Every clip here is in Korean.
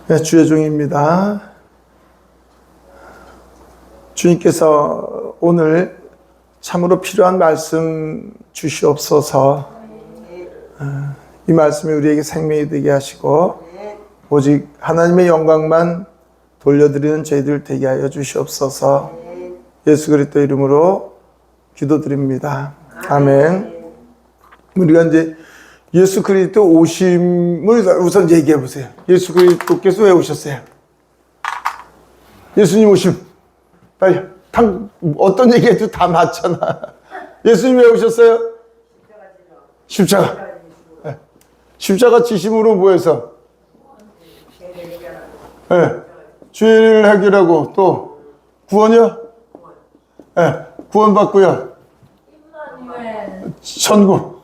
네, 주의 종입니다. 주님께서 오늘 참으로 필요한 말씀 주시옵소서. 이 말씀이 우리에게 생명이 되게 하시고 오직 하나님의 영광만 돌려드리는 저희들 되게 하여 주시옵소서. 예수 그리스도 이름으로 기도드립니다. 아멘. 우리가 이제 예수 그리스도 오심을 우선 얘기해 보세요. 예수 그리스도께서 왜 오셨어요? 예수님 오심. 빨리. 어떤 얘기해도 다 맞잖아. 예수님 왜 오셨어요? 십자가. 네. 십자가 지심으로 뭐해서? 네. 죄를 해결하고 또 구원이요? 네. 구원받고요. 천국.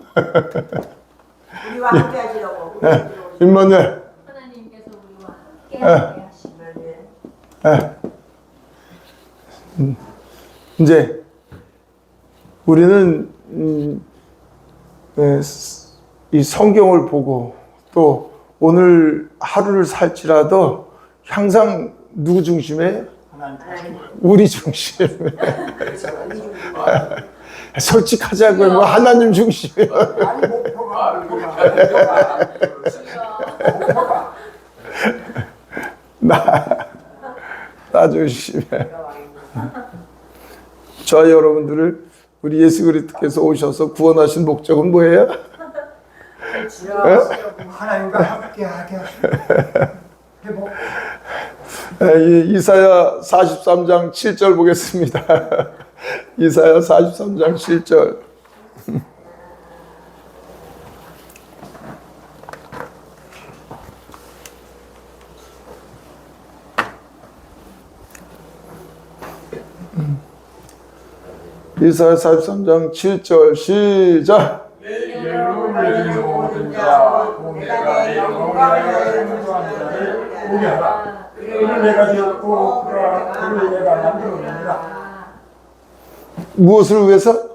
우리와 함께 하시라고. 네. 임마누엘. 하나님께서 우리와 함께 하시면 이제 우리는 이 성경을 보고 또 오늘 하루를 살지라도 항상 누구 중심에? 우리 중심에. 솔직하자고요. 뭐 하나님 중심에. 나 중심에. 저 여러분들을 우리 예수 그리스도께서 오셔서 구원하신 목적은 뭐예요? 하나님과 함께하게 하시고 이사야 43장 7절 보겠습니다. 이사야 43장 7절. 이사야 43장 7절 시작. 내 이름을 불리는 모든 자와 내가 내 영광을 인도하는 자를 보게 하라. 그를 내가 지었고 그를 내가 만들었느니라. 무엇을 위해서?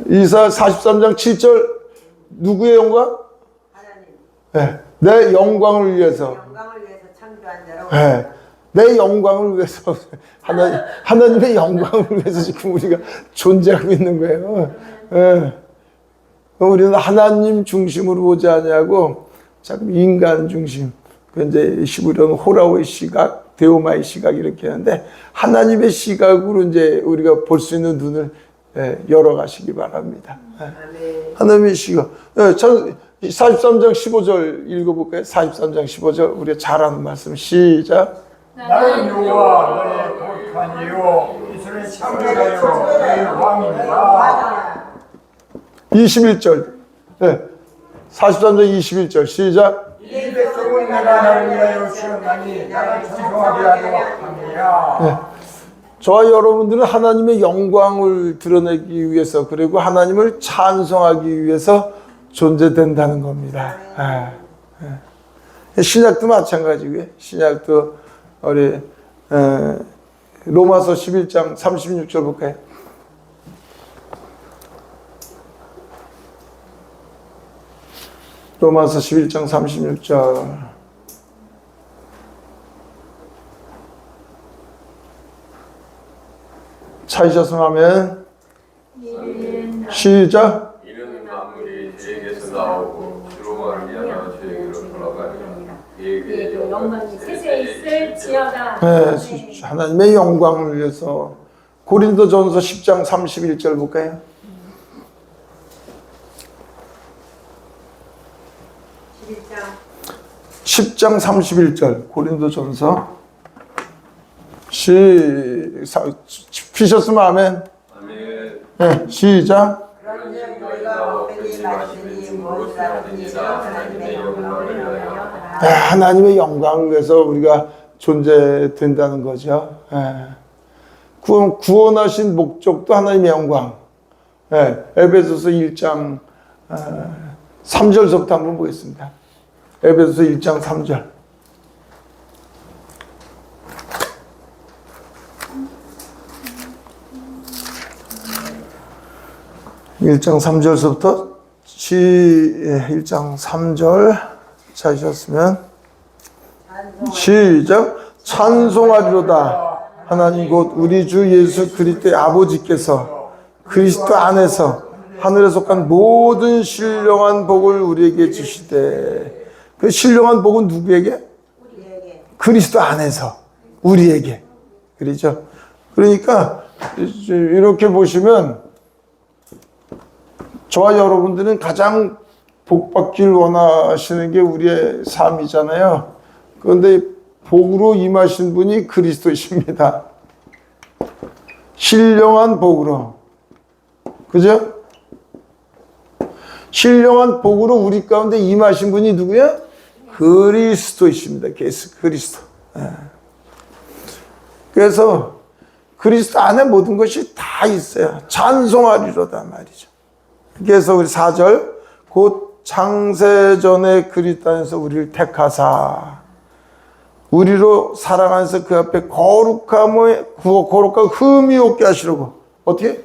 이사야 43장 7절 누구의 영광? 하나님. 네, 내 영광을 위해서. 영광을 위해서 창조한 자라고. 네, 내 영광을 위해서 하나님의 영광을 위해서 지금 우리가 존재하고 있는 거예요. 네. 우리는 하나님 중심으로 보지 않냐고 자꾸 인간 중심. 그 이제 히브리어는 호라오의 시각, 데오마의 시각 이렇게 하는데 하나님의 시각으로 이제 우리가 볼 수 있는 눈을 열어가시기 바랍니다. 하나님의 시각. 43장 15절 읽어볼까요? 43장 15절 우리가 잘 아는 말씀 시작. 나는 여호와 너의 거룩하니요 이스라엘 창조자요 너의 왕이니라. 21절. 네. 43장 21절 시작. 이 백성은 내가 나를 위하여 지었나니 나를 찬송하게 하려 함이야. 네. 저와 여러분들은 하나님의 영광을 드러내기 위해서 그리고 하나님을 찬송하기 위해서 존재된다는 겁니다. 신약도 마찬가지고요. 신약도 우리 로마서 11장 36절 볼까요? 로마서 11장 36절. 찾으셨으면 하면 시작. 이는 만물이 주에게서 나오고 주로 말미암아 주에게로 돌아가니라. 그에게 영광이 세세히 있을지어다. 네, 하나님의 영광을 위해서 고린도전서 10장 31절 볼까요? 10장 31절 고린도전서 피셨으면 아멘. 아멘. 네, 시작. 그런즉 너희가 목적이 가르치니 무엇을 하든지다 하나님의 영광을 위하여 네, 하나님의 영광을 위해서 우리가 존재된다는 거죠. 네. 구원하신 목적도 하나님의 영광. 네, 에베소서 1장 3절서부터 한번 보겠습니다. 에베소서 1장 3절. 1장 3절서부터 1장 3절 찾으셨으면 시작. 찬송하리로다. 하나님 곧 우리 주 예수 그리스도의 아버지께서 그리스도 안에서 하늘에 속한 모든 신령한 복을 우리에게 주시되, 그 신령한 복은 누구에게? 그리스도 안에서 우리에게. 그렇죠? 그러니까 이렇게 보시면 저와 여러분들은 가장 복 받길 원하시는 게 우리의 삶이잖아요. 그런데 복으로 임하신 분이 그리스도이십니다. 신령한 복으로. 그죠? 신령한 복으로 우리 가운데 임하신 분이 누구야? 그리스도이십니다. 그리스도. 그래서 그리스도 안에 모든 것이 다 있어요. 찬송하리로다 말이죠. 그래서 우리 4절, 곧 창세전에 그리스도 안에서 우리를 택하사 우리로 사랑하면서 그 앞에 거룩하고 흠이 없게 하시려고. 어떻게?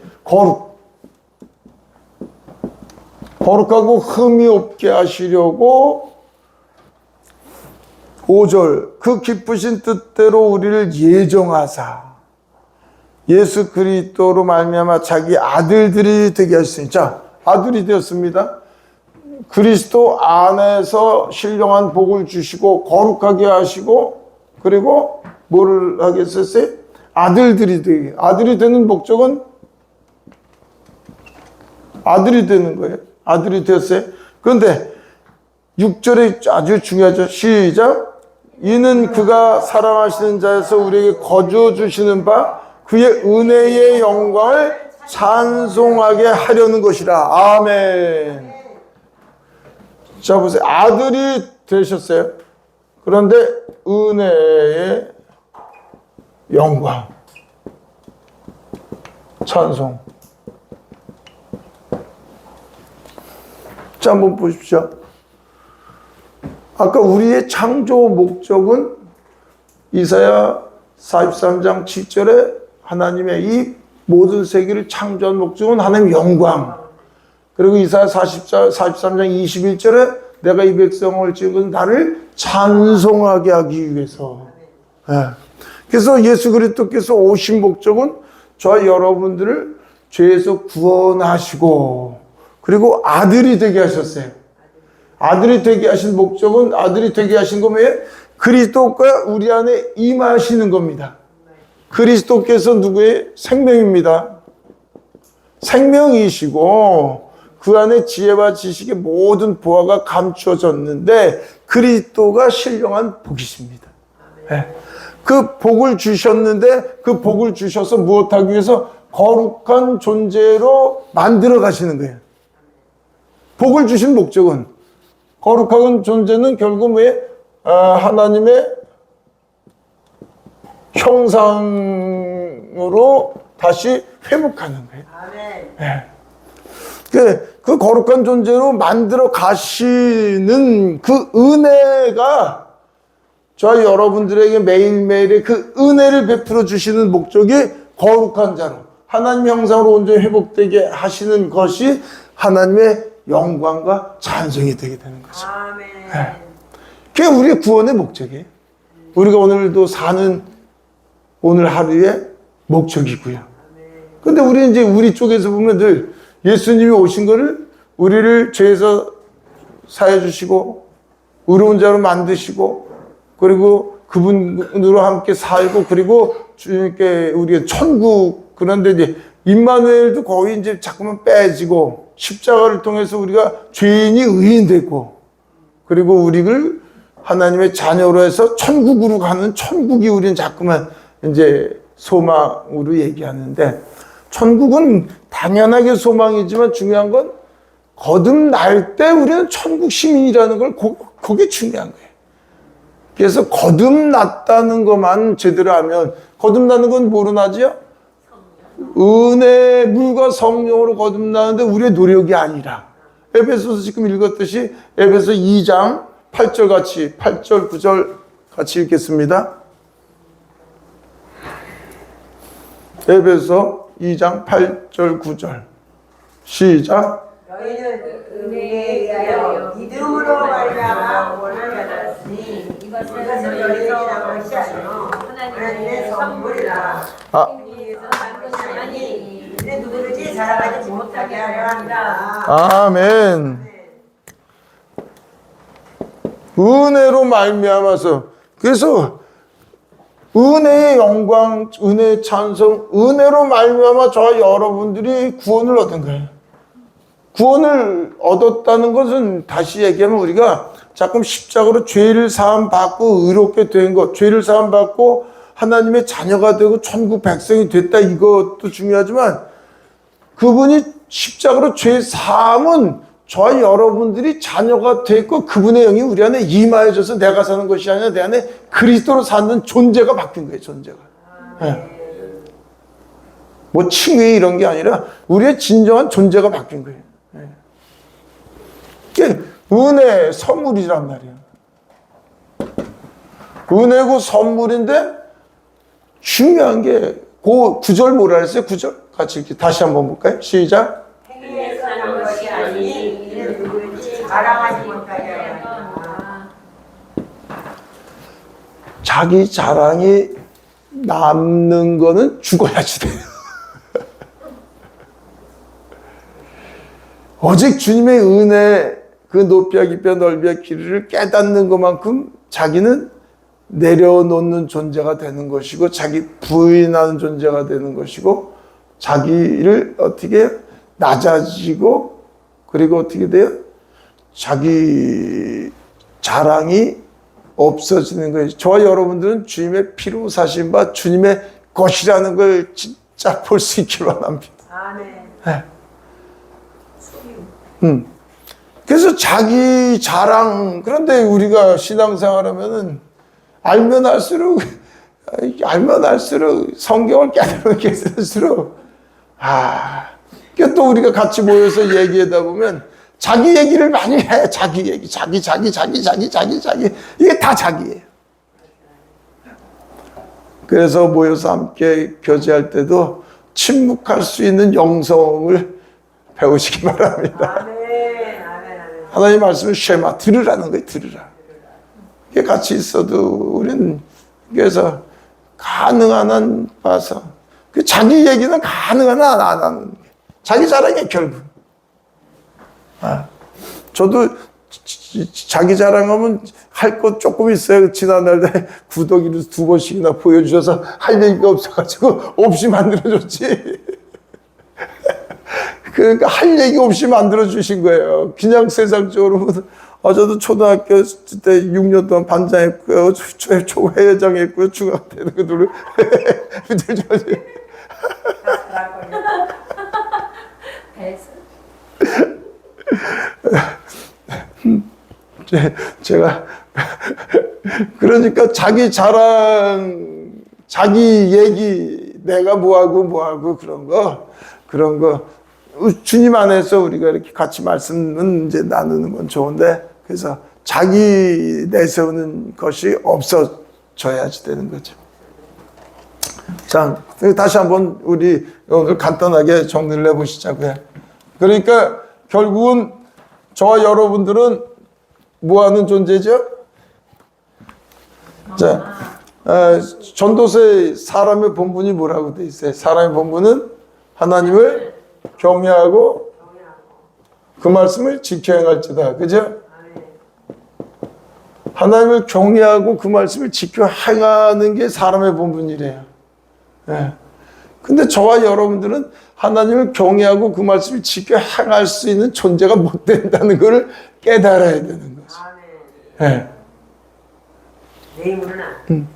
거룩하고 흠이 없게 하시려고. 5절, 그 기쁘신 뜻대로 우리를 예정하사 예수 그리스도로 말미암아 자기 아들들이 되게 하셨으니. 자, 아들이 되었습니다. 그리스도 안에서 신령한 복을 주시고 거룩하게 하시고, 그리고 뭐를 하게 했었어요? 아들들이 되게. 아들이 되는 목적은 아들이 되는 거예요. 아들이 되었어요. 그런데 6절에 아주 중요하죠. 시작. 이는 그가 사랑하시는 자에서 우리에게 거저 주시는 바 그의 은혜의 영광을 찬송하게 하려는 것이라. 아멘. 자, 보세요. 아들이 되셨어요. 그런데 은혜의 영광, 찬송. 자, 한번 보십시오. 아까 우리의 창조 목적은 이사야 43장 7절에 하나님의 이 모든 세계를 창조한 목적은 하나님의 영광. 그리고 이사야 43장 21절에 내가 이 백성을 지은 나를 찬송하게 하기 위해서. 네. 그래서 예수 그리스도께서 오신 목적은 저와 여러분들을 죄에서 구원하시고, 그리고 아들이 되게 하셨어요. 아들이 되게 하신 목적은, 아들이 되게 하신 건 왜? 그리스도가 우리 안에 임하시는 겁니다. 그리스도께서 누구의 생명입니다. 생명이시고 그 안에 지혜와 지식의 모든 보화가 감추어졌는데 그리스도가 신령한 복이십니다. 네. 그 복을 주셨는데 그 복을 주셔서 무엇하기 위해서? 거룩한 존재로 만들어 가시는 거예요. 복을 주신 목적은, 거룩한 존재는 결국 왜? 하나님의 형상으로 다시 회복하는 거예요. 네. 그 거룩한 존재로 만들어 가시는 그 은혜가 저와 여러분들에게 매일매일의 그 은혜를 베풀어 주시는 목적이 거룩한 자로 하나님의 형상으로 온전히 회복되게 하시는 것이 하나님의 영광과 찬송이 되게 되는 거죠. 네. 그게 우리의 구원의 목적이에요. 우리가 오늘도 사는 오늘 하루의 목적이고요. 근데 우리 이제 우리 쪽에서 보면 늘 예수님이 오신 거를 우리를 죄에서 사해 주시고 의로운 자로 만드시고, 그리고 그분으로 함께 살고, 그리고 주님께 우리가 천국. 그런데 이제 임마누엘도 거의 이제 자꾸만 빼지고 십자가를 통해서 우리가 죄인이 의인되고, 그리고 우리를 하나님의 자녀로 해서 천국으로 가는, 천국이 우리는 자꾸만 이제 소망으로 얘기하는데, 천국은 당연하게 소망이지만 중요한 건 거듭날 때 우리는 천국 시민이라는 걸 그게 중요한 거예요. 그래서 거듭났다는 것만 제대로 하면, 거듭나는 건 뭐로 나지요? 은혜, 물과 성령으로 거듭나는데 우리의 노력이 아니라, 에베소서 지금 읽었듯이 에베소 2장 8절 같이, 8절 9절 같이 읽겠습니다. 에베소 2장 8절 9절 시작. 너희는 은혜에 의하여 믿음으로 말미암아 구원을 받았으니 이것은 이것은 너희에게서 너희에게서 것이 아니요 하나님의 선물이라. 아, 위에서 난 것이 아니 내 누구든지 자랑하지 못하게 하려 합니다. 아멘. 은혜로 말미암아서, 그래서 은혜의 영광, 은혜의 찬송, 은혜로 말미암아 저와 여러분들이 구원을 얻은 거예요. 구원을 얻었다는 것은 다시 얘기하면 우리가 자꾸 십자가로 죄를 사함 받고 의롭게 된 것, 죄를 사함 받고 하나님의 자녀가 되고 천국 백성이 됐다, 이것도 중요하지만 그분이 십자가로 죄 사함은 저와 여러분들이 자녀가 됐고 그분의 영이 우리 안에 임하여져서 내가 사는 것이 아니라 내 안에 그리스도로 사는 존재가 바뀐 거예요. 존재가. 네. 뭐 칭의 이런 게 아니라 우리의 진정한 존재가 바뀐 거예요. 네. 이게 은혜의 선물이란 말이에요. 은혜고 선물인데 중요한 게 그 구절 뭐라 했어요? 구절 같이 이렇게 다시 한번 볼까요? 시작. 행위에서 난 것이 아니니 이는 누구든지 자랑하지 못하게 하려 합니다. 자기 자랑이 남는 거는 죽어야지 돼요. 오직 주님의 은혜, 그 높이와 깊이와 넓이와 길이를 깨닫는 것만큼 자기는 내려놓는 존재가 되는 것이고, 자기 부인하는 존재가 되는 것이고, 자기를 어떻게 낮아지고, 그리고 어떻게 돼요? 자기 자랑이 없어지는 거예요. 저와 여러분들은 주님의 피로 사신 바 주님의 것이라는 걸 진짜 볼 수 있기를 원합니다. 아멘. 네. 그래서 자기 자랑, 그런데 우리가 신앙생활 하면은 알면 알수록 성경을 깨달으면 깨달을수록 또 우리가 같이 모여서 얘기하다 보면 자기 얘기를 많이 해. 자기 얘기, 자기 이게 다 자기예요. 그래서 모여서 함께 교제할 때도 침묵할 수 있는 영성을 배우시기 바랍니다. 아멘. 아멘. 하나님 말씀을 쉐마, 들으라는 거예요. 들으라. 이게 같이 있어도 우리는 그래서 가능한 한 봐서 그 자기 얘기는 가능한 한 안 하는 게 자기 자랑이에요, 결국. 저도 자기 자랑하면 할 것 조금 있어요. 지난날에 구더기를 2번씩이나 보여주셔서 할 얘기가 없어가지고 없이 만들어줬지. 그러니까 할 얘기 없이 만들어주신 거예요. 그냥 세상적으로. 저도 초등학교 때 6년 동안 반장했고요. 초회장했고요. 중학교 때도 그들을. 제가 그러니까 자기 자랑, 자기 얘기, 내가 뭐하고 그런 거 주님 안에서 우리가 이렇게 같이 말씀은 이제 나누는 건 좋은데, 그래서 자기 내세우는 것이 없어져야지 되는 거죠. 자, 다시 한번 우리 오늘 간단하게 정리를 해보시자고요. 그러니까 결국은 저와 여러분들은 뭐 하는 존재죠? 자, 전도서에 사람의 본분이 뭐라고 돼 있어요? 사람의 본분은 하나님을 경외하고 그 말씀을 지켜 행할지다. 그죠? 하나님을 경외하고 그 말씀을 지켜 행하는 게 사람의 본분이래요. 예. 근데 저와 여러분들은 하나님을 경외하고 그 말씀을 지켜 행할 수 있는 존재가 못 된다는 것을 깨달아야 되는 거죠. 예. 내 힘으로는 안.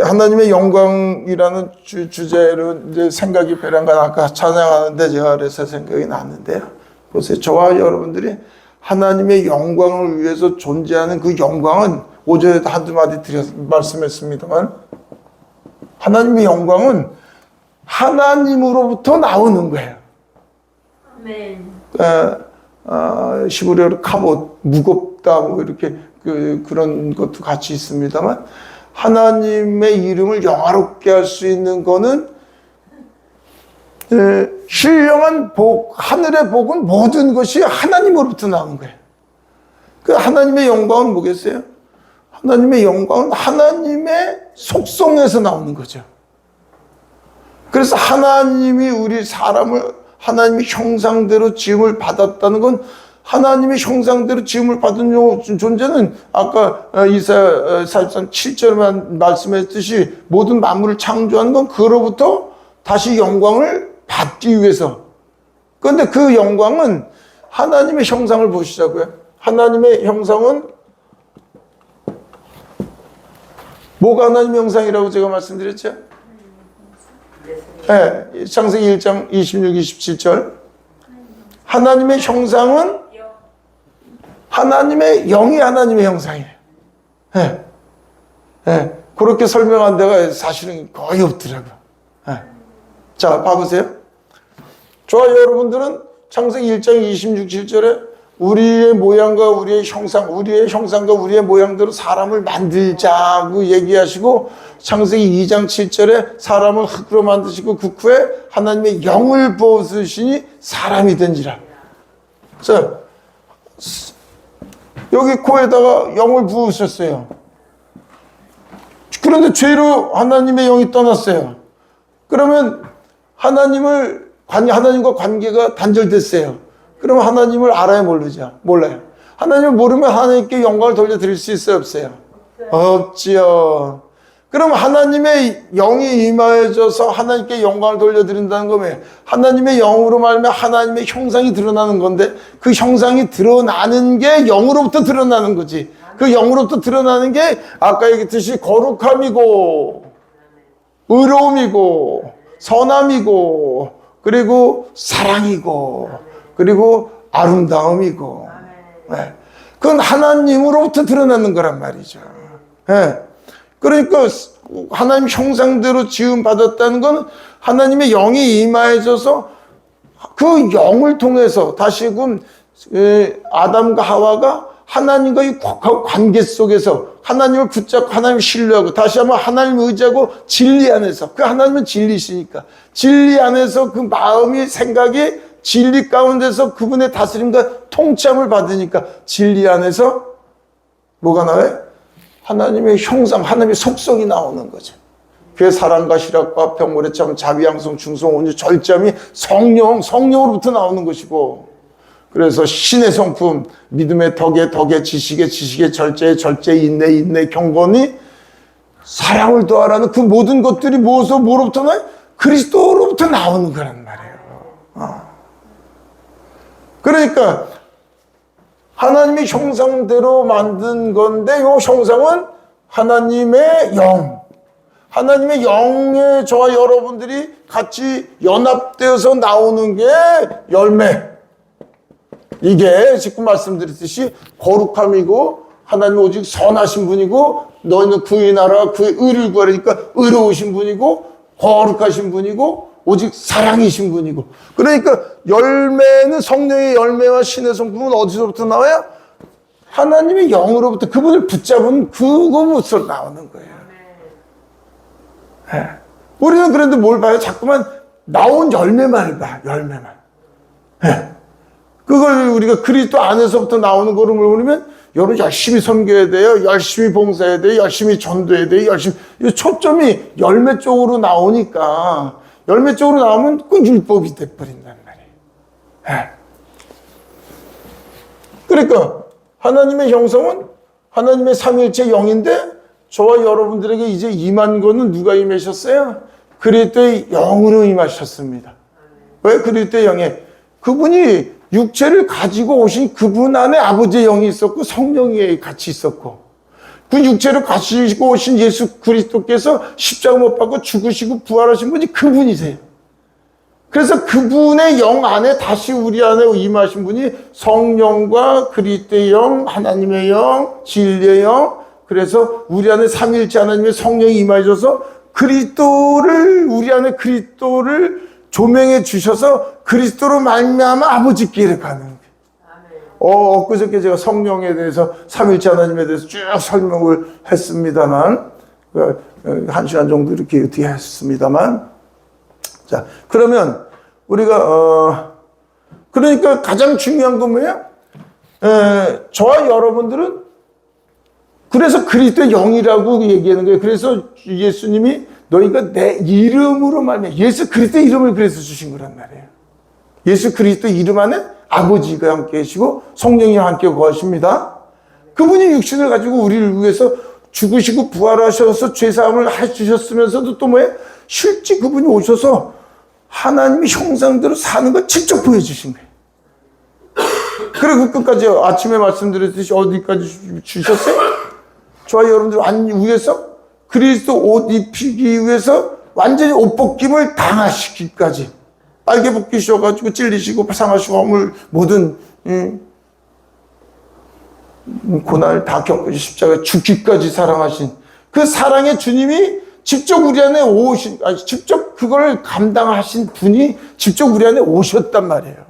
하나님의 영광이라는 주제로 이제 생각이 배란가 아까 찬양하는데 제가 그래서 생각이 났는데요. 보세요. 저와 여러분들이 하나님의 영광을 위해서 존재하는 그 영광은 오전에도 한두 마디 말씀했습니다만, 하나님의 영광은 하나님으로부터 나오는 거예요. 아멘. 시브리어로 카봇, 무겁다, 뭐 이렇게 그런 것도 같이 있습니다만, 하나님의 이름을 영화롭게 할 수 있는 거는 신령한 복, 하늘의 복은 모든 것이 하나님으로부터 나오는 거예요. 그 하나님의 영광은 뭐겠어요? 하나님의 영광은 하나님의 속성에서 나오는 거죠. 그래서 하나님이 우리 사람을 하나님의 형상대로 지음을 받았다는 건 하나님의 형상대로 지음을 받은 존재는 아까 이사야 43 7절만 말씀했듯이 모든 만물을 창조한 건 그로부터 다시 영광을 받기 위해서. 그런데 그 영광은 하나님의 형상을 보시자고요. 하나님의 형상은 뭐가 하나님의 형상이라고 제가 말씀드렸죠? 네, 창세기 1장 26, 27절. 하나님의 형상은 하나님의 영이 하나님의 형상이에요. 네. 네. 그렇게 설명한 데가 사실은 거의 없더라고요. 네. 자, 봐보세요. 저와 여러분들은 창세기 1장 26, 7절에 우리의 모양과 우리의 형상과 우리의 모양대로 사람을 만들자고 얘기하시고 창세기 2장 7절에 사람을 흙으로 만드시고 그 후에 하나님의 영을 부어주시니 사람이 된지라. 자, 여기 코에다가 영을 부으셨어요. 그런데 죄로 하나님의 영이 떠났어요. 그러면 하나님과 관계가 단절됐어요. 그러면 하나님을 알아요, 모르죠? 몰라요. 하나님을 모르면 하나님께 영광을 돌려드릴 수 있어요, 없어요? 없지요. 그럼 하나님의 영이 임하여져서 하나님께 영광을 돌려드린다는 거면 하나님의 영으로 말하면 하나님의 형상이 드러나는 건데 그 형상이 드러나는 게 영으로부터 드러나는 거지. 그 영으로부터 드러나는 게 아까 얘기했듯이 거룩함이고 의로움이고 선함이고 그리고 사랑이고 그리고 아름다움이고 네. 그건 하나님으로부터 드러나는 거란 말이죠. 네. 그러니까 하나님 형상대로 지음 받았다는 건 하나님의 영이 임하여져서 그 영을 통해서 다시금 아담과 하와가 하나님과의 관계 속에서 하나님을 붙잡고 하나님을 신뢰하고 다시 한번 하나님을 의지하고 진리 안에서 그 하나님은 진리시니까 진리 안에서 그 마음이 생각이 진리 가운데서 그분의 다스림과 통치함을 받으니까 진리 안에서 뭐가 나와요? 하나님의 형상, 하나님의 속성이 나오는 거죠. 그게 사랑과 실학과 평물의 참, 자비양성, 충성, 온유, 절제함이 성령으로부터 나오는 것이고 그래서 신의 성품, 믿음의 덕에, 지식의 절제, 인내, 경건이 사랑을 더하라는 그 모든 것들이 뭐로부터 나요? 그리스도로부터 나오는 거란 말이에요. 그러니까 하나님의 형상대로 만든 건데 이 형상은 하나님의 영. 하나님의 영에 저와 여러분들이 같이 연합되어서 나오는 게 열매. 이게 지금 말씀드렸듯이 거룩함이고 하나님 오직 선하신 분이고 너희는 그의 나라와 그의 의를 구하려니까 의로우신 분이고 거룩하신 분이고 오직 사랑이신 분이고 그러니까 열매는 성령의 열매와 신의 성품은 어디서부터 나와요? 하나님의 영으로부터 그분을 붙잡은 그거부터 나오는 거예요. 네. 우리는 그런데 뭘 봐요? 자꾸만 나온 열매만을 봐. 열매만. 네. 그걸 우리가 그리스도 안에서부터 나오는 거를 모르면 여러분 열심히 섬겨야 돼요. 열심히 봉사해야 돼요. 열심히 전도해야 돼요. 이 초점이 열매 쪽으로 나오니까 열매 쪽으로 나오면 그 율법이 돼버린단 말이에요. 네. 그러니까 하나님의 형성은 하나님의 삼위일체 영인데 저와 여러분들에게 이제 임한 거는 누가 임하셨어요? 그리스도의 영으로 임하셨습니다. 왜 그리스도의 영에? 그분이 육체를 가지고 오신 그분 안에 아버지의 영이 있었고 성령이 같이 있었고 그 육체를 가지고 오신 예수 그리스도께서 십자가 못 박고 죽으시고 부활하신 분이 그분이세요. 그래서 그분의 영 안에 다시 우리 안에 임하신 분이 성령과 그리스도의 영, 하나님의 영, 진리의 영 그래서 우리 안에 삼위일체 하나님의 성령이 임하셔서 우리 안에 그리스도를 조명해 주셔서 그리스도로 말미암아 아버지께 가는 거예요. 엊그저께 제가 성령에 대해서 삼위일체 하나님에 대해서 쭉 설명을 했습니다만 1시간 정도 이렇게 어떻게 했습니다만 자 그러면 우리가 그러니까 가장 중요한 건 뭐예요? 저와 여러분들은 그래서 그리스도의 영이라고 얘기하는 거예요. 그래서 예수님이 너희가 내 이름으로 말미암아 예수 그리스도의 이름을 그래서 주신 거란 말이에요. 예수 그리스도 이름 안에 아버지가 함께 계시고 성령이 함께 거하십니다. 그분이 육신을 가지고 우리를 위해서 죽으시고 부활하셔서 죄사함을 해주셨으면서도 또 뭐예요? 실제 그분이 오셔서 하나님의 형상대로 사는 걸 직접 보여주신 거예요. 그리고 끝까지 아침에 말씀드렸듯이 어디까지 주셨어요? 저와 여러분들 위해서 그리스도 옷 입히기 위해서 완전히 옷 벗김을 당하시기까지 빨개 벗기셔가지고 찔리시고 상하시고 허물 모든 고난을 다 겪으시 십자가에 죽기까지 사랑하신 그 사랑의 주님이 직접 우리 안에 직접 그걸 감당하신 분이 직접 우리 안에 오셨단 말이에요.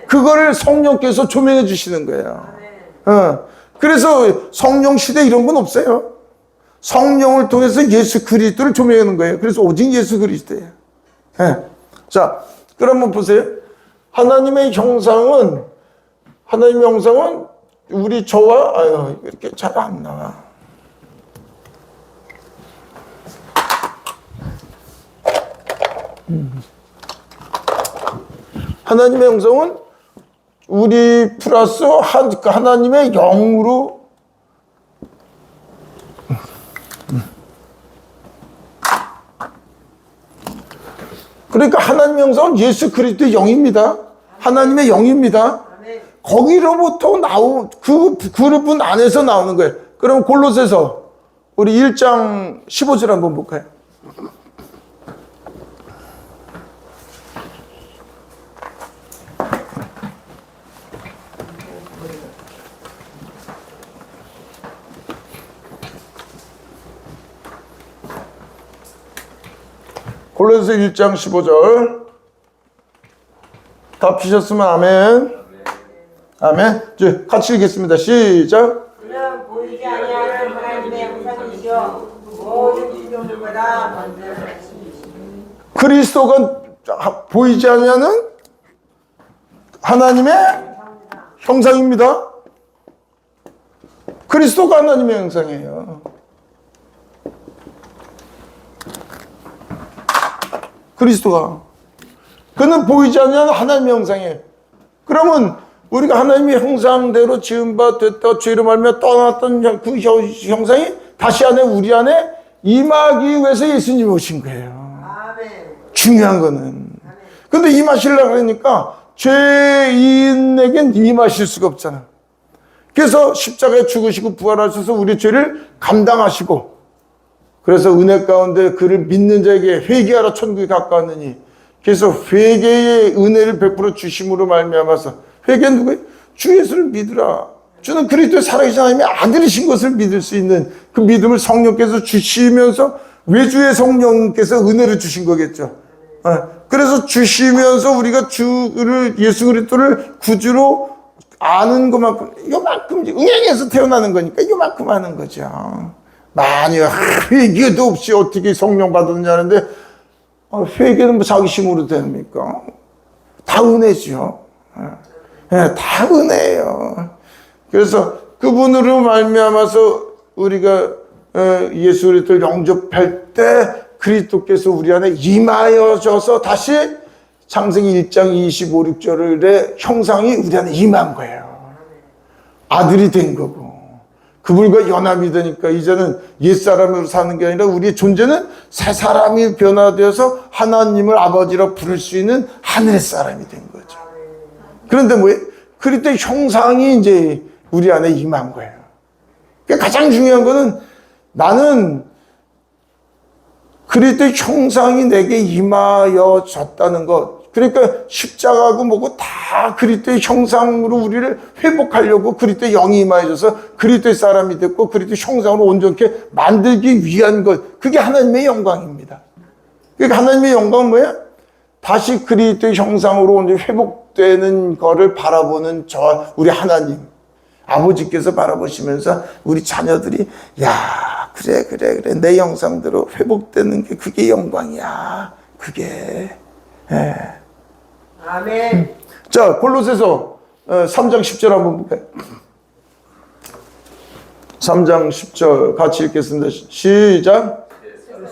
그거를 성령께서 조명해 주시는 거예요. 그래서 성령 시대 이런 건 없어요. 성령을 통해서 예수 그리스도를 조명하는 거예요. 그래서 오직 예수 그리스도예요. 자, 그러면 보세요. 하나님의 형상은 우리 저와 이렇게 잘 안 나와. 하나님의 형상은 우리 플러스 하나님의 영으로 그러니까 하나님의 형상은 예수 그리스도의 영입니다. 하나님의 영입니다. 거기로부터 나온 그 그분 안에서 나오는 거예요. 그럼 골로새서 우리 1장 15절 한번 볼까요? 골로새서 1장 15절 다 피셨으면 아멘. 아멘. 이제 같이 읽겠습니다. 시작. 그는 보이지 아니하는 하나님의 형상이시여 모든 피조물보다 먼저 하시니 그리스도가 보이지 아니하는 하나님의 형상입니다. 그리스도가 하나님의 형상이에요. 그리스도가 그는 보이지 않는 하나님의 형상이에요. 그러면 우리가 하나님의 형상대로 지은 바 됐다 죄로 말미암아 떠났던 그 형상이 다시 우리 안에 임하기 위해서 예수님이 오신 거예요. 중요한 거는. 근데 임하시려고 하니까 죄인에겐 임하실 수가 없잖아. 그래서 십자가에 죽으시고 부활하셔서 우리 죄를 감당하시고 그래서 은혜 가운데 그를 믿는 자에게 회개하라 천국에 가까웠느니 그래서 회개의 은혜를 베풀어 주심으로 말미암아서 회개는 누구예요? 주 예수를 믿으라. 주는 그리스도의 살아계신 하나님의 아들이신 것을 믿을 수 있는 그 믿음을 성령께서 주시면서 외주의 성령께서 은혜를 주신 거겠죠. 그래서 주시면서 우리가 주를 예수 그리스도를 구주로 아는 것만큼 요만큼 응행해서 태어나는 거니까 요만큼 하는 거죠. 많이 회개도 없이 어떻게 성령 받았느냐는데 회개는 뭐 자기 힘으로 됩니까? 다 은혜죠. 다 은혜예요. 그래서 그분으로 말미암아서 우리가 예수 그리스도를 영접할 때 그리스도께서 우리 안에 임하여져서 다시 창세기 1장 25, 6절의 형상이 우리 안에 임한 거예요. 아들이 된 거고 그분과 연합이 되니까 이제는 옛사람으로 사는 게 아니라 우리의 존재는 새 사람이 변화되어서 하나님을 아버지로 부를 수 있는 하늘의 사람이 된 거죠. 그런데 뭐예요? 그리스도의 형상이 이제 우리 안에 임한 거예요. 그러니까 가장 중요한 거는 나는 그리스도의 형상이 내게 임하여졌다는 것. 그러니까 십자가하고 뭐고 다 그리스도의 형상으로 우리를 회복하려고 그리스도의 영이 임하여져서 그리스도의 사람이 됐고 그리스도의 형상으로 온전케 만들기 위한 것. 그게 하나님의 영광입니다. 그러니까 하나님의 영광은 뭐야? 다시 그리스도의 형상으로 온전히 회복되는 거를 바라보는 우리 하나님 아버지께서 바라보시면서 우리 자녀들이 야 그래 내 형상대로 회복되는 게 그게 영광이야. 그게 아멘. 자 골로새서 3장 10절 한번 볼까요? 3장 10절 같이 읽겠습니다. 시작.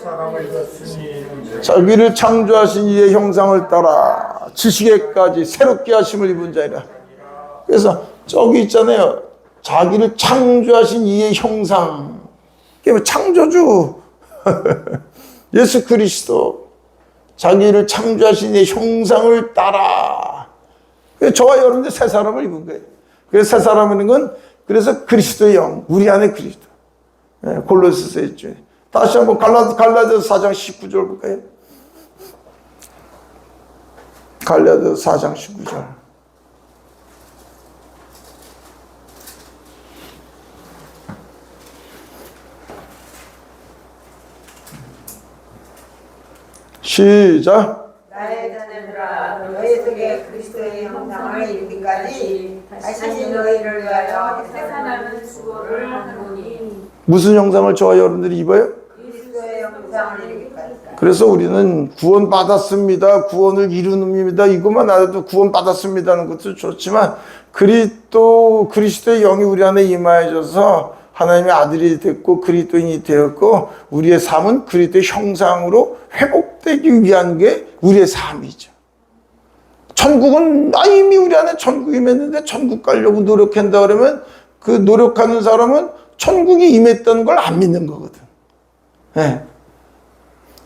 사람을 졌으니 자기를 창조하신 이의 형상을 따라 지식에까지 새롭게 하심을 입은 자이라. 그래서 저기 있잖아요. 자기를 창조하신 이의 형상. 그게 뭐 창조주. 예수 그리스도. 자기를 창조하신 이의 형상을 따라. 저와 여러분들 새 사람을 입은 거예요. 그래서 새 사람이라는 건 그래서 그리스도의 영, 우리 안에 그리스도. 골로새서에 있죠. 다시 한번 갈라디아서 4장 19절 볼까요? 갈라디아서 4장 19절. 시작. 나의 자녀들아 너희 속에 그리스도의 형상을 이루기까지 다시 너희를 위하여 생산하는 수고를 하노니. 무슨 형상을 저와 여러분들이 입어요? 그리스도의 형상을 이루기까지. 그래서 우리는 구원 받았습니다. 구원을 이루는입니다. 이것만 알아도 구원 받았습니다는 것도 좋지만 그리스도의 영이 우리 안에 임하여져서 하나님의 아들이 됐고 그리스도인이 되었고 우리의 삶은 그리스도의 형상으로 회복되기 위한 게 우리의 삶이죠. 천국은 이미 우리 안에 천국이 임했는데 천국 가려고 노력한다 그러면 그 노력하는 사람은 천국이 임했다는 걸 안 믿는 거거든. 네.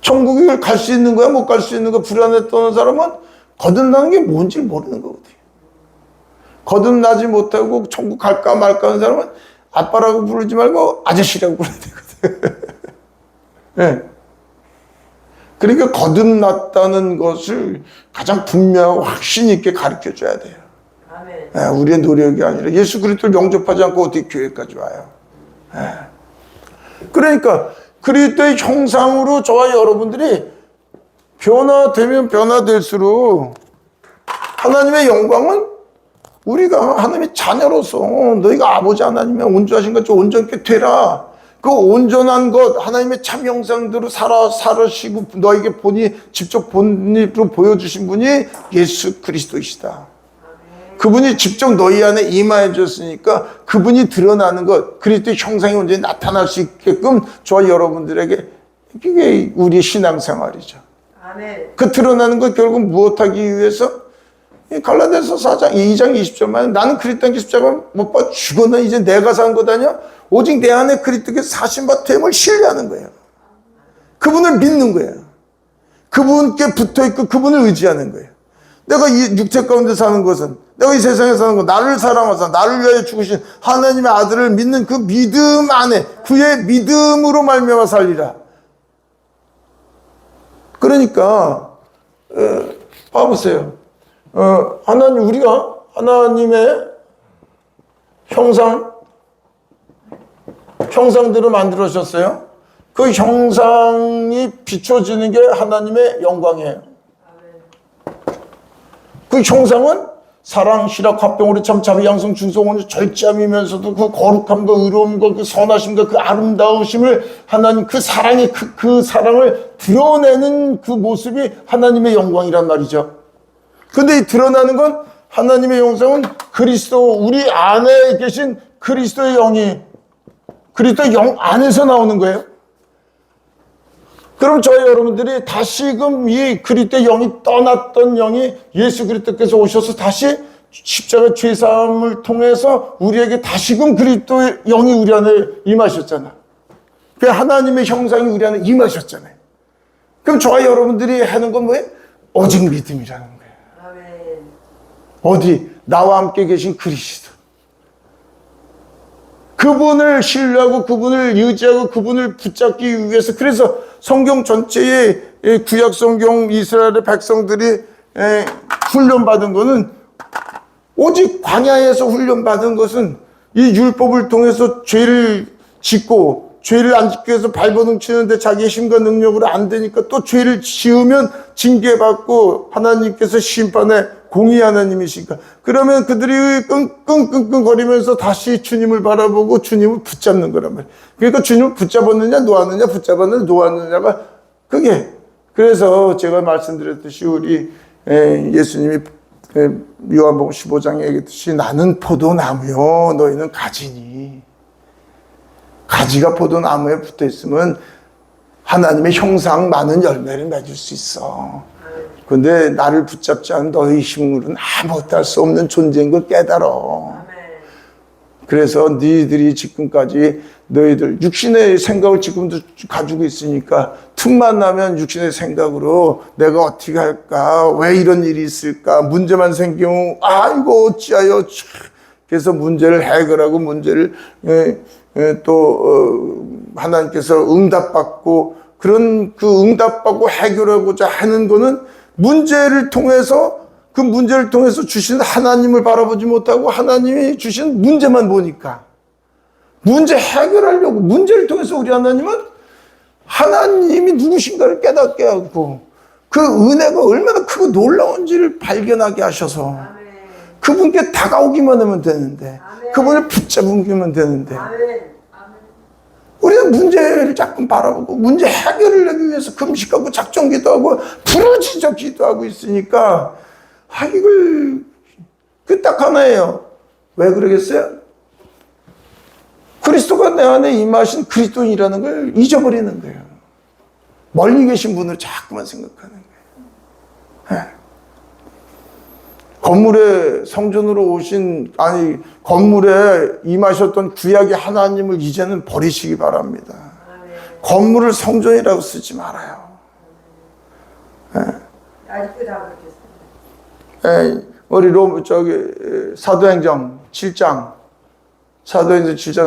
천국을 갈 수 있는 거야 못 갈 수 있는 거 불안해 떠는 사람은 거듭나는 게 뭔지 모르는 거거든. 거듭나지 못하고 천국 갈까 말까 하는 사람은 아빠라고 부르지 말고 아저씨라고 불러야 되거든. 네. 그러니까 거듭났다는 것을 가장 분명하고 확신 있게 가르쳐 줘야 돼요. 아멘. 네, 우리의 노력이 아니라 예수 그리스도를 영접하지 않고 어떻게 교회까지 와요. 네. 그러니까 그리스도의 형상으로 저와 여러분들이 변화되면 변화될수록 하나님의 영광은 우리가 하나님의 자녀로서 너희가 아버지 하나님의 온전하신 것처럼 온전케 되라. 그 온전한 것 하나님의 참 형상대로 살으시고 너에게 직접 본입으로 보여주신 분이 예수 그리스도이시다. 그분이 직접 너희 안에 임하여 줬으니까 그분이 드러나는 것 그리스도의 형상이 온전히 나타날 수 있게끔 저와 여러분들에게 그게 우리의 신앙생활이죠. 아멘. 그 드러나는 것 결국 무엇하기 위해서 갈라디아서 4장 2장 20절만 나는 그리스도의 십자가 못 받아 죽었나 이제 내가 산 것 아니야? 오직 내 안에 그리스도께 사신 바 됨을 신뢰하는 거예요. 그분을 믿는 거예요. 그분께 붙어있고 그분을 의지하는 거예요. 내가 이 육체 가운데 사는 것은 내가 이 세상에 사는 것 나를 사랑하사 나를 위하여 죽으신 하나님의 아들을 믿는 그 믿음 안에 그의 믿음으로 말미암아 살리라. 그러니까 봐보세요. 우리가 하나님의 형상대로 만들어졌어요. 그 형상이 비춰지는 게 하나님의 영광이에요. 그 형상은 사랑, 실학, 화평, 오래 참, 자비, 양성, 중성원의 절제함이면서도 그 거룩함과 의로움과 그 선하심과 그 아름다우심을 하나님 그 사랑의 그 사랑을 드러내는 그 모습이 하나님의 영광이란 말이죠. 근데 이 드러나는 건 하나님의 형상은 그리스도 우리 안에 계신 그리스도의 영이 그리스도의 영 안에서 나오는 거예요. 그럼 저희 여러분들이 다시금 이 그리스도의 영이 떠났던 영이 예수 그리스도께서 오셔서 다시 십자가 죄사함을 통해서 우리에게 다시금 그리스도의 영이 우리 안에 임하셨잖아. 그 하나님의 형상이 우리 안에 임하셨잖아요. 그럼 저와 여러분들이 하는 건 뭐예요? 오직 믿음이라는 거예요. 아멘. 어디? 나와 함께 계신 그리스도. 그분을 신뢰하고 그분을 의지하고 그분을 붙잡기 위해서 그래서 성경 전체의 구약 성경 이스라엘의 백성들이 훈련받은 것은 오직 광야에서 훈련받은 것은 이 율법을 통해서 죄를 짓고 죄를 안 짓기 위해서 발버둥 치는데 자기의 힘과 능력으로 안 되니까 또 죄를 지으면 징계받고 하나님께서 심판에 공의 하나님이시니까 그러면 그들이 끙끙끙거리면서 다시 주님을 바라보고 주님을 붙잡는 거란 말이에요. 그러니까 주님을 붙잡았느냐 놓았느냐 붙잡았느냐 놓았느냐가 그게 그래서 제가 말씀드렸듯이 우리 예수님이 요한복음 15장에 얘기했듯이 나는 포도나무요 너희는 가지니. 가지가 포도나무에 붙어 있으면 하나님의 형상 많은 열매를 맺을 수 있어. 근데 나를 붙잡지 않은 너희 힘으로는 아무것도 할 수 없는 존재인 걸 깨달아. 그래서 너희들이 지금까지 너희들 육신의 생각을 지금도 가지고 있으니까 틈만 나면 육신의 생각으로 내가 어떻게 할까, 왜 이런 일이 있을까, 문제만 생기면 이거 어찌하여. 그래서 문제를 해결하고 문제를 또 하나님께서 응답받고, 그런 그 응답받고 해결하고자 하는 거는 문제를 통해서, 그 문제를 통해서 주신 하나님을 바라보지 못하고 하나님이 주신 문제만 보니까, 문제 해결하려고 문제를 통해서 우리 하나님은 하나님이 누구신가를 깨닫게 하고 그 은혜가 얼마나 크고 놀라운지를 발견하게 하셔서 그분께 다가오기만 하면 되는데, 그분을 붙잡으면 되는데, 우리는 문제를 자꾸 바라보고 문제 해결을 하기 위해서 금식하고 작정기도 하고 부르짖어 기도하고 있으니까 이걸 딱 하나예요. 왜 그러겠어요? 그리스도가 내 안에 임하신 그리스도인이라는 걸 잊어버리는 거예요. 멀리 계신 분을 자꾸만 생각하는 거예요. 건물에 성전으로 오신, 건물에 임하셨던 구약의 하나님을 이제는 버리시기 바랍니다. 건물을 성전이라고 쓰지 말아요. 아직도 다 그렇겠습니다. 우리 사도행전 7장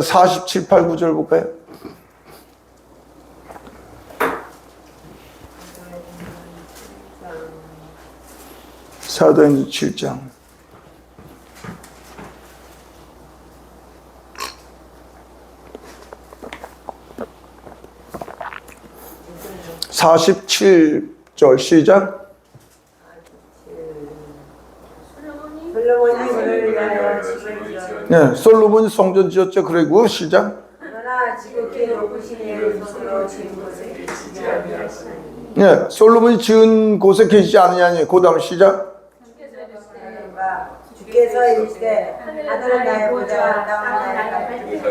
47, 8, 9절 볼까요? 사도행전 7장 47절 시작. 솔로몬이 그를 위하여 집을 지었다. 네, 솔로몬이 성전 지었죠. 그리고 시작. 그러나 지극히 높으신 이의 손으로 지은 곳에 계시지 아니하시나니. 네, 솔로몬이 지은 곳에 계시지 않느냐니. 그 다음 시작. 주께서 이르시되 하늘은 나의 보좌 땅은 나의 갈대이니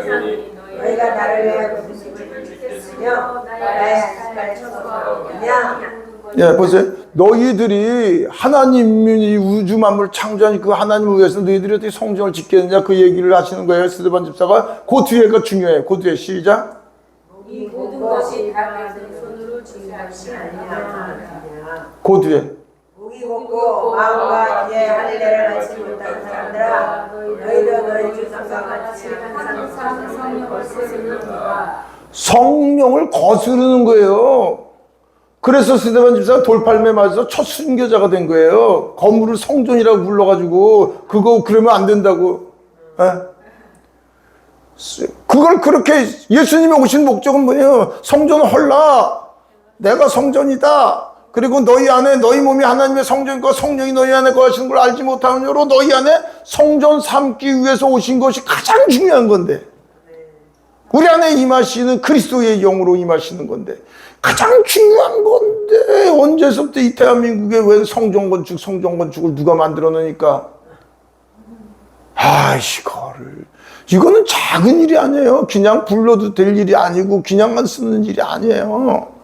너희가 나를 위하여 무슨 집을 짓겠으며 나의 안식을 청소하느냐. 예, 보세요. 너희들이 하나님이 우주 만물을 창조한 그 하나님을 위해서 너희들이 어떻게 성전을 짓겠느냐, 그 얘기를 하시는 거예요. 스데반 집사가. 그 뒤에가 중요해요. 그 뒤에 시작. 이 모든 것이 다 내 손으로 지은 것이 아니라. 그 뒤에. 목이 곱고 마음과 이에 할례를 하지 못하는 사람들아 너희도 너희 주 성경같이 항상 성령을 쓰는가. 성령을 거스르는 거예요. 그래서 스데반 집사가 돌팔매 맞아서 첫 순교자가 된 거예요. 건물을 성전이라고 불러가지고 그거 그러면 안 된다고. 그걸 그렇게, 예수님이 오신 목적은 뭐예요? 성전을 헐라. 내가 성전이다. 그리고 너희 안에, 너희 몸이 하나님의 성전과 성령이 너희 안에 거하시는 걸 알지 못하므로 너희 안에 성전 삼기 위해서 오신 것이 가장 중요한 건데, 우리 안에 임하시는 그리스도의 영으로 임하시는 건데, 가장 중요한 건데 언제서부터 이 대한민국에 왜 성전 건축을 누가 만들어 놓으니까, 이거는 작은 일이 아니에요. 그냥 불러도 될 일이 아니고 그냥만 쓰는 일이 아니에요.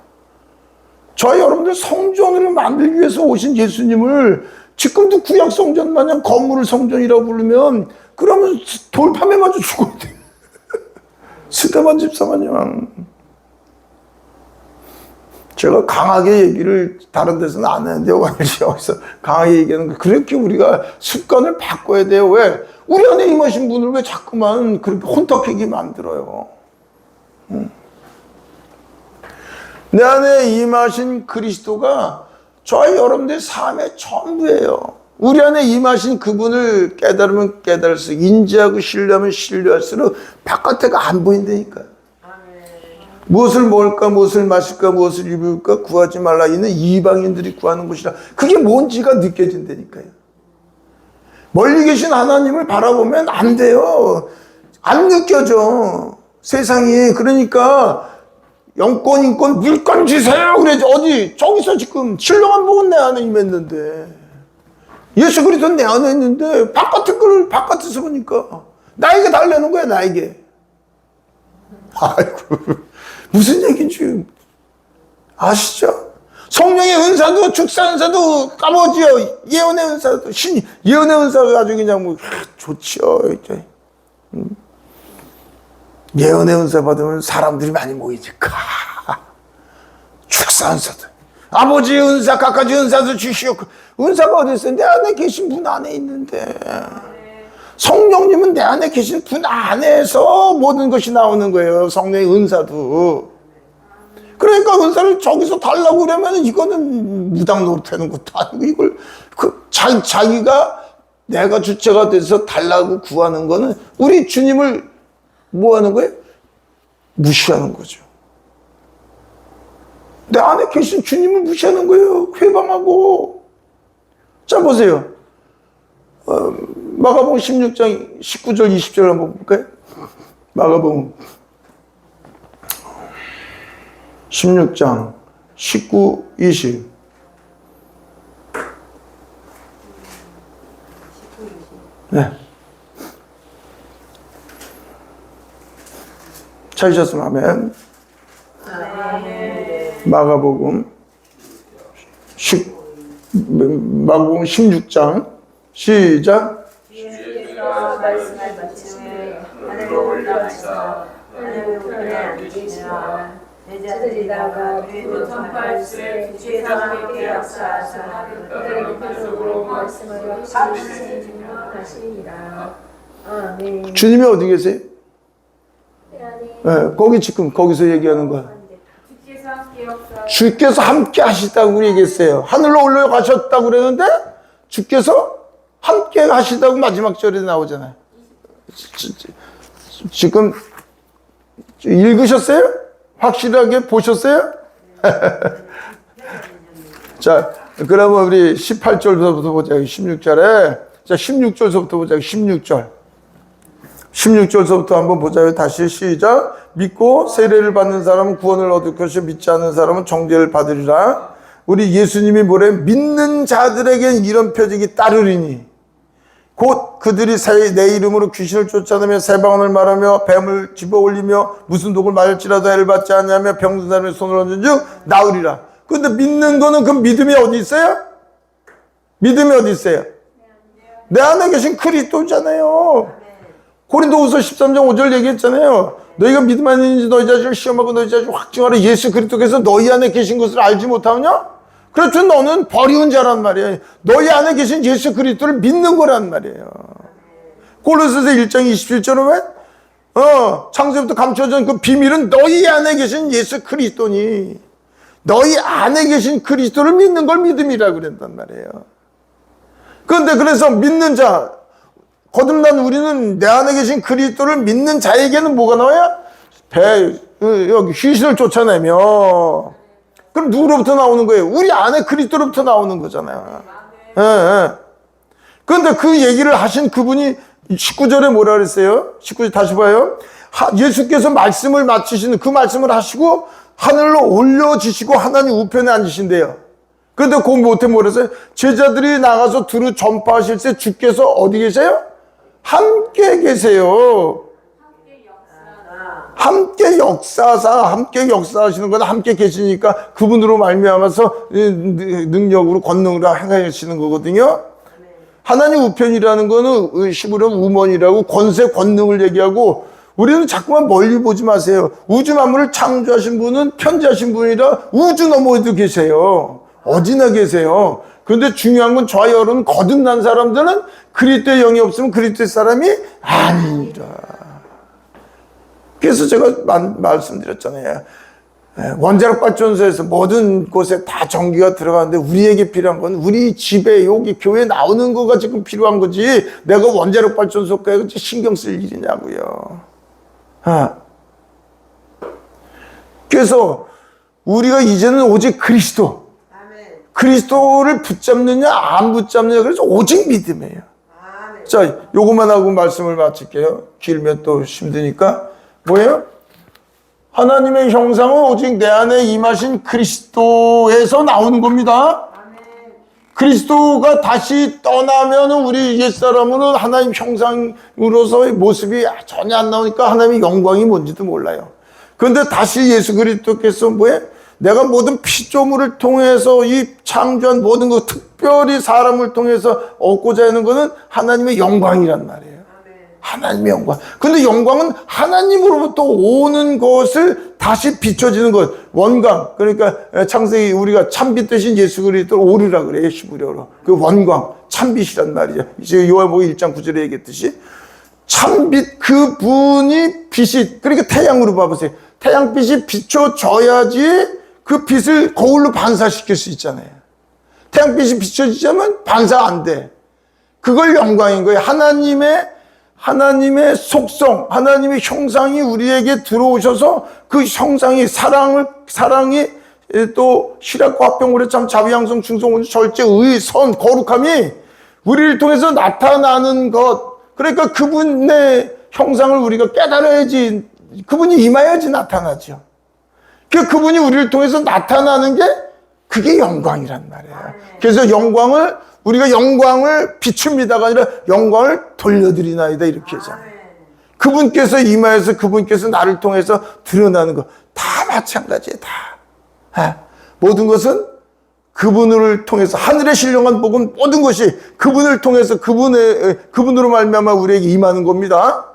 저희 여러분들 성전을 만들기 위해서 오신 예수님을 지금도 구약 성전 마냥 건물을 성전이라고 부르면, 그러면 돌판에 맞아 죽어야 돼. 스데반 집사마냥. 제가 강하게 얘기를 다른 데서는 안 하는데 여기서 강하게 얘기하는 거, 그렇게 우리가 습관을 바꿔야 돼요. 왜? 우리 안에 임하신 분을 왜 자꾸만 그렇게 혼탁하게 만들어요? 내 안에 임하신 그리스도가 저희 여러분들의 삶의 전부예요. 우리 안에 임하신 그분을 깨달으면 깨달을수록, 인지하고 신뢰하면 신뢰할수록 바깥에가 안 보인다니까요. 무엇을 먹을까, 무엇을 마실까, 무엇을 입을까 구하지 말라. 이는 이방인들이 구하는 것이라. 그게 뭔지가 느껴진다니까요. 멀리 계신 하나님을 바라보면 안 돼요. 안 느껴져, 세상이. 그러니까 영권, 인권, 물권 주세요 그래야지. 어디, 저기서 지금 신령한 복은 내 안에 임했는데 예수 그리스도는 내 안에 있는데 바깥의 걸 바깥에서 보니까 나에게 달라는 거야, 나에게. 아이고, 무슨 얘기인지 아시죠? 성령의 은사도 축사 은사도 까먹지요. 예언의 은사도 예언의 은사가 아주 그냥 뭐 좋지요. 이제. 예언의 은사 받으면 사람들이 많이 모이니까. 축사 은사도 아버지의 은사 각가지 은사도 주시오. 은사가 어디 있어요? 내 안에 계신 분 안에 있는데. 성령님은 내 안에 계신 분 안에서 모든 것이 나오는 거예요. 성령의 은사도. 그러니까 은사를 저기서 달라고 그러면 이거는 무당 노릇하는 것도 아니고 이걸 자기가 내가 주체가 돼서 달라고 구하는 거는 우리 주님을 뭐 하는 거예요? 무시하는 거죠. 내 안에 계신 주님을 무시하는 거예요. 회방하고. 자, 보세요. 마가복음 16장 19절 20절 한번 볼까요? 마가복음 16장 19, 20. 네. 찾으셨으면 아멘. 마가복음 16장 시작. 주께서 말씀하시되 하늘을 올라가사 하늘 우편에 앉으시라 내 자들이다가 그리고 전파할세 주께서 함께 역사하사 그들의 우편 속으로 말씀을 증명하시니라. 아멘. 주님이 어디 계세요? 네, 거기 지금 거기서 얘기하는 거야. 주께서 함께 하시다고 얘기했어요. 하늘로 올라가셨다고 그랬는데 주께서 함께 하시다고 마지막 절에 나오잖아요. 지금 읽으셨어요? 확실하게 보셨어요? 자, 그러면 우리 18절부터 보자. 16절에. 자, 16절부터 보자. 16절. 16절부터 한번 보자요. 다시 시작. 믿고 세례를 받는 사람은 구원을 얻을 것이요 믿지 않는 사람은 정죄를 받으리라. 우리 예수님이 뭐래? 믿는 자들에겐 이런 표적이 따르리니 곧 그들이 내 이름으로 귀신을 쫓아내며 새 방언을 말하며 뱀을 집어올리며 무슨 독을 맞을지라도 해를 받지 않냐며 병든 사람의 손을 얹은 즉 나으리라. 근데 믿는 거는 그 믿음이 어디 있어요? 믿음이 어디 있어요? 내 안에 계신 그리스도잖아요. 고린도후서 13장 5절 얘기했잖아요. 너희가 믿음 아닌지 너희 자신을 시험하고 너희 자신을 확증하라. 예수 그리스도께서 너희 안에 계신 것을 알지 못하느냐? 그렇죠. 너는 버리운 자란 말이에요. 너희 안에 계신 예수 그리스도를 믿는 거란 말이에요. 골로새서 1장 27절은 왜? 창세부터 감춰진 그 비밀은 너희 안에 계신 예수 그리스도니 너희 안에 계신 그리스도를 믿는 걸 믿음이라고 그랬단 말이에요. 그런데 그래서 믿는 자 거듭난 우리는 내 안에 계신 그리스도를 믿는 자에게는 뭐가 나와요? 여기 귀신을 쫓아내며. 그럼 누구로부터 나오는 거예요? 우리 안에 그리스도로부터 나오는 거잖아요. 그런데 그 얘기를 하신 그분이 19절에 뭐라 그랬어요? 19절 다시 봐요. 예수께서 말씀을 마치시는 그 말씀을 하시고 하늘로 올려지시고 하나님 우편에 앉으신대요. 그런데 그 못해 뭐라 했어요? 제자들이 나가서 두루 전파하실 때 주께서 어디 계세요? 함께 계세요. 함께 역사하시는 건 함께 계시니까 그분으로 말미암아서 능력으로 권능으로 행하시는 거거든요. 하나님 우편이라는 거는 시부름 우먼이라고 권세 권능을 얘기하고 우리는 자꾸만 멀리 보지 마세요. 우주 만물을 창조하신 분은 편지하신 분이라 우주 너머에도 계세요. 어디나 계세요. 그런데 중요한 건 저와 여러분 거듭난 사람들은 그리스도의 영이 없으면 그리스도의 사람이 아니라. 그래서 제가 말씀드렸잖아요. 원자력 발전소에서 모든 곳에 다 전기가 들어가는데 우리에게 필요한 건 우리 집에 여기 교회에 나오는 거가 지금 필요한 거지 내가 원자력 발전소까지 신경 쓸 일이냐고요. 그래서 우리가 이제는 오직 그리스도를 붙잡느냐 안 붙잡느냐 그래서 오직 믿음이에요. 자, 요것만 하고 말씀을 마칠게요. 길면 또 힘드니까. 뭐예요? 하나님의 형상은 오직 내 안에 임하신 그리스도에서 나오는 겁니다. 그리스도가 다시 떠나면 우리 옛사람은 하나님 형상으로서의 모습이 전혀 안 나오니까 하나님의 영광이 뭔지도 몰라요. 그런데 다시 예수 그리스도께서 뭐예요? 내가 모든 피조물을 통해서 이 창조한 모든 것, 특별히 사람을 통해서 얻고자 하는 것은 하나님의 영광이란 말이에요. 하나님의 영광. 근데 영광은 하나님으로부터 오는 것을 다시 비춰지는 것. 원광. 그러니까 창세기 우리가 참빛 대신 예수 그리스도를 오르라 그래요. 히브리어로. 그 원광. 참빛이란 말이죠. 이제 요한복음 1장 9절에 얘기했듯이 참빛 그분이 빛이, 그러니까 태양으로 봐보세요. 태양빛이 비춰져야지 그 빛을 거울로 반사시킬 수 있잖아요. 태양빛이 비춰지자면 반사 안 돼. 그걸 영광인 거예요. 하나님의 속성, 하나님의 형상이 우리에게 들어오셔서 그 형상이 사랑이 또 실학과 합병물의 참 자비양성 충성 절제 의 선 거룩함이 우리를 통해서 나타나는 것. 그러니까 그분의 형상을 우리가 깨달아야지, 그분이 임하여야지 나타나죠. 그분이 우리를 통해서 나타나는 게 그게 영광이란 말이에요. 그래서 우리가 영광을 비춥니다가 아니라 영광을 돌려드리나이다 이렇게 하잖아요. 그분께서 임하여서 그분께서 나를 통해서 드러나는 것 다 마찬가지예요. 다. 모든 것은 그분을 통해서 하늘의 신령한 복은 모든 것이 그분을 통해서 그분으로 말미암아 우리에게 임하는 겁니다.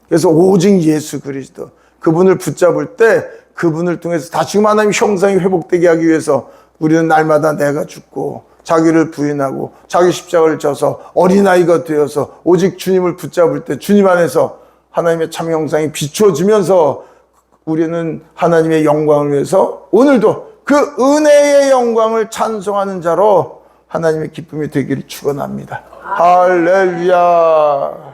그래서 오직 예수 그리스도 그분을 붙잡을 때 그분을 통해서 다시금 하나님의 형상이 회복되게 하기 위해서 우리는 날마다 내가 죽고 자기를 부인하고 자기 십자가를 져서 어린아이가 되어서 오직 주님을 붙잡을 때 주님 안에서 하나님의 참 형상이 비춰지면서 우리는 하나님의 영광을 위해서 오늘도 그 은혜의 영광을 찬송하는 자로 하나님의 기쁨이 되기를 축원합니다. 할렐루야.